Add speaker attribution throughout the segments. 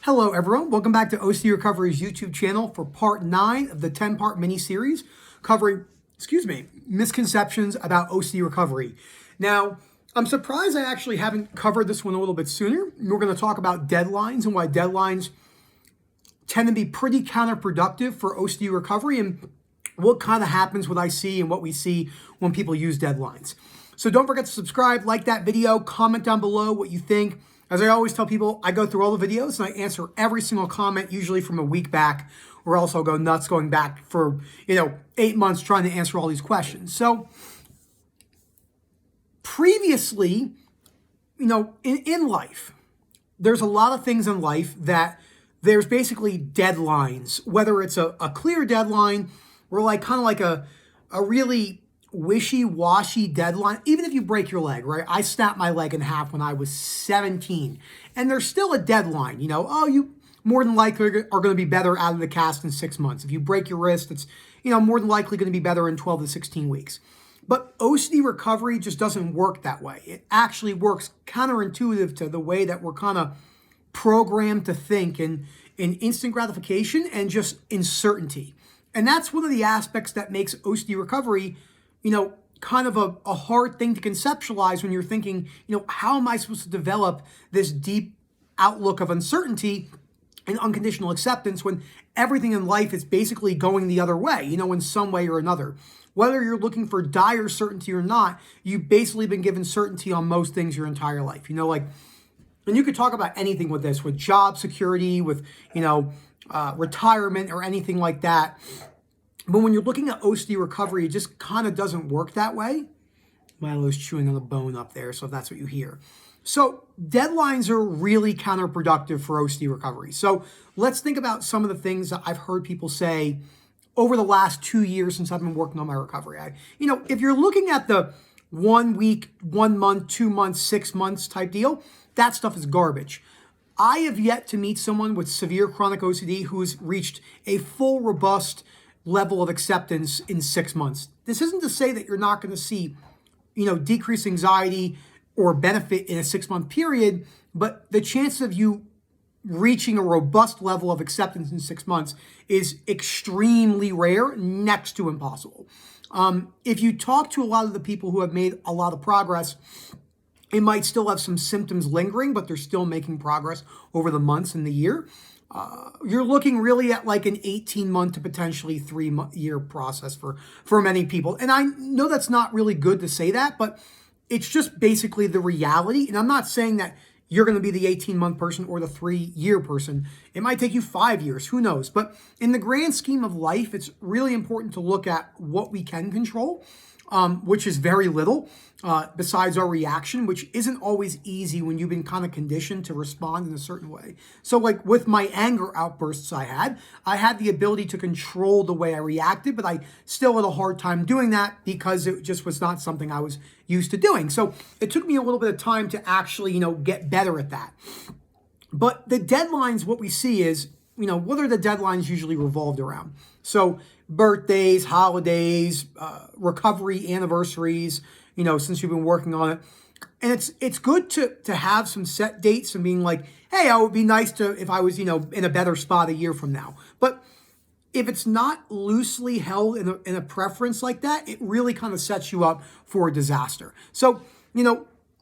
Speaker 1: Hello everyone, welcome back to OCD Recovery's YouTube channel for part 9 of the 10-part mini-series covering, misconceptions about OCD recovery. Now, I'm surprised I actually haven't covered this one a little bit sooner. We're going to talk about deadlines and why deadlines tend to be pretty counterproductive for OCD recovery and what kind of happens, what I see and what we see when people use deadlines. So don't forget to subscribe, like that video, comment down below what you think. As I always tell people, I go through all the videos and I answer every single comment, usually from a week back, or else I'll go nuts going back for, 8 months trying to answer all these questions. So previously, in life, there's a lot of things in life that there's basically deadlines, whether it's a clear deadline or kind of like a really wishy-washy deadline. Even if you break your leg, right? I snapped my leg in half when I was 17, and there's still a deadline. You more than likely are going to be better out of the cast in 6 months. If you break your wrist, it's more than likely going to be better in 12 to 16 weeks. But OCD recovery just doesn't work that way. It actually works counterintuitive to the way that we're kind of programmed to think in instant gratification and just in certainty. And that's one of the aspects that makes OCD recovery kind of a hard thing to conceptualize when you're thinking, how am I supposed to develop this deep outlook of uncertainty and unconditional acceptance when everything in life is basically going the other way, in some way or another. Whether you're looking for dire certainty or not, you've basically been given certainty on most things your entire life. And you could talk about anything with this, with job security, with, retirement or anything like that. But when you're looking at OCD recovery, it just kind of doesn't work that way. Milo's chewing on the bone up there, so if that's what you hear. So deadlines are really counterproductive for OCD recovery. So let's think about some of the things that I've heard people say over the last 2 years since I've been working on my recovery. If you're looking at the 1 week, 1 month, 2 months, 6 months type deal, that stuff is garbage. I have yet to meet someone with severe chronic OCD who's reached a full, robust level of acceptance in 6 months. This isn't to say that you're not going to see, decreased anxiety or benefit in a 6-month period, but the chance of you reaching a robust level of acceptance in 6 months is extremely rare, next to impossible. If you talk to a lot of the people who have made a lot of progress, it might still have some symptoms lingering, but they're still making progress over the months and the year. You're looking really at like an 18-month to potentially 3-year process for many people. And I know that's not really good to say that, but it's just basically the reality. And I'm not saying that you're going to be the 18-month person or the 3-year person. It might take you 5 years, who knows? But in the grand scheme of life, it's really important to look at what we can control, which is very little, besides our reaction, which isn't always easy when you've been kind of conditioned to respond in a certain way. So like with my anger outbursts I had the ability to control the way I reacted, but I still had a hard time doing that because it just was not something I was used to doing. So it took me a little bit of time to actually, get better at that. But the deadlines, what we see is, what are the deadlines usually revolved around? So birthdays, holidays, recovery anniversaries, since you've been working on it. And it's good to have some set dates and being like, hey, it would be nice if I was, in a better spot a year from now. But if it's not loosely held in a preference like that, it really kind of sets you up for a disaster. So,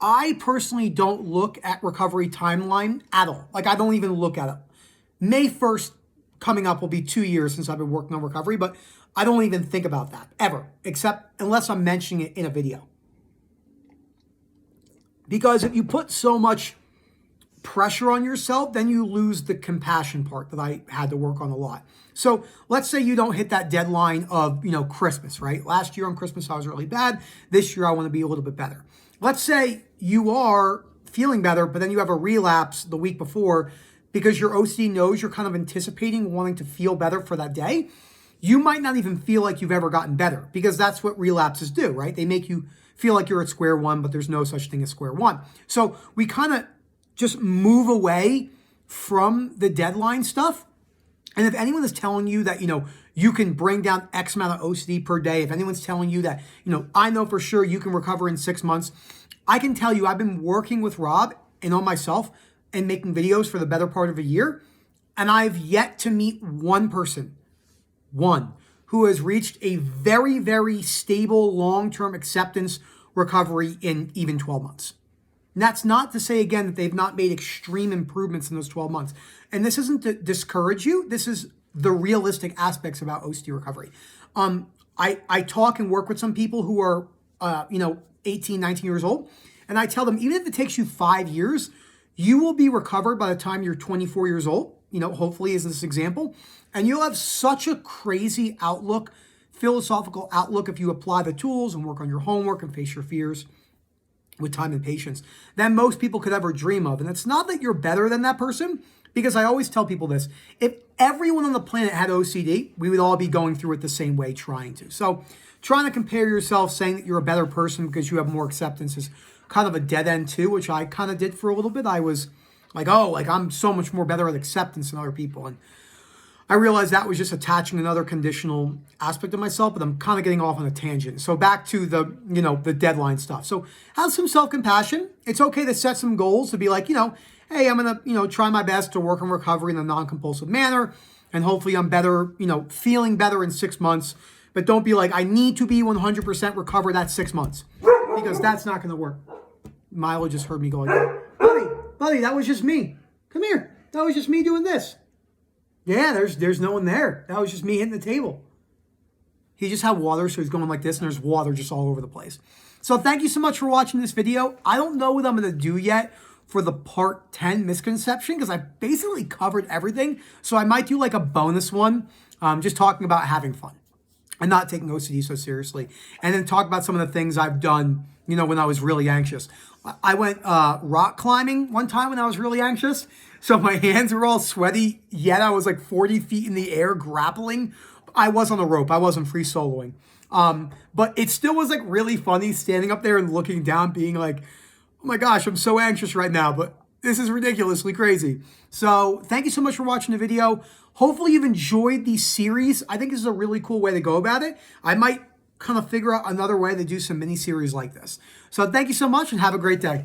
Speaker 1: I personally don't look at recovery timeline at all. Like I don't even look at it. May 1st coming up will be 2 years since I've been working on recovery, but I don't even think about that ever, except unless I'm mentioning it in a video. Because if you put so much pressure on yourself, then you lose the compassion part that I had to work on a lot. So let's say you don't hit that deadline of, Christmas, right? Last year on Christmas, I was really bad. This year, I want to be a little bit better. Let's say you are feeling better, but then you have a relapse the week before because your OCD knows you're kind of anticipating wanting to feel better for that day. You might not even feel like you've ever gotten better because that's what relapses do, right? They make you feel like you're at square one, but there's no such thing as square one. So we kind of just move away from the deadline stuff. And if anyone is telling you that, you can bring down X amount of OCD per day, if anyone's telling you that, I know for sure you can recover in 6 months, I can tell you I've been working with Rob and on myself and making videos for the better part of a year. And I've yet to meet one person, one, who has reached a very, very stable long-term acceptance recovery in even 12 months. And that's not to say, again, that they've not made extreme improvements in those 12 months. And this isn't to discourage you. This is the realistic aspects about OCD recovery. I talk and work with some people who are, 18, 19 years old. And I tell them, even if it takes you 5 years, you will be recovered by the time you're 24 years old, hopefully is this example. And you'll have such a crazy outlook, philosophical outlook, if you apply the tools and work on your homework and face your fears with time and patience, than most people could ever dream of. And it's not that you're better than that person, because I always tell people this: if everyone on the planet had OCD, we would all be going through it the same way, trying to. So trying to compare yourself, saying that you're a better person because you have more acceptance, is kind of a dead end too, which I kind of did for a little bit. I was like, I'm so much more better at acceptance than other people. And I realized that was just attaching another conditional aspect of myself, but I'm kind of getting off on a tangent. So back to the deadline stuff. So have some self-compassion. It's okay to set some goals, to be like, hey, I'm going to, try my best to work on recovery in a non-compulsive manner. And hopefully I'm better, feeling better in 6 months. But don't be like, I need to be 100% recovered at 6 months, because that's not going to work. Milo just heard me going, buddy, that was just me. Come here. That was just me doing this. Yeah, there's no one there. That was just me hitting the table. He just had water, so he's going like this, and there's water just all over the place. So thank you so much for watching this video. I don't know what I'm going to do yet for the part 10 misconception, because I basically covered everything. So I might do like a bonus one, just talking about having fun and not taking OCD so seriously. And then talk about some of the things I've done, when I was really anxious. I went rock climbing one time when I was really anxious. So my hands were all sweaty, yet I was like 40 feet in the air grappling. I was on a rope. I wasn't free soloing. But it still was like really funny standing up there and looking down, being like, oh my gosh, I'm so anxious right now, but this is ridiculously crazy. So thank you so much for watching the video. Hopefully you've enjoyed the series. I think this is a really cool way to go about it. I might kind of figure out another way to do some mini series like this. So thank you so much and have a great day.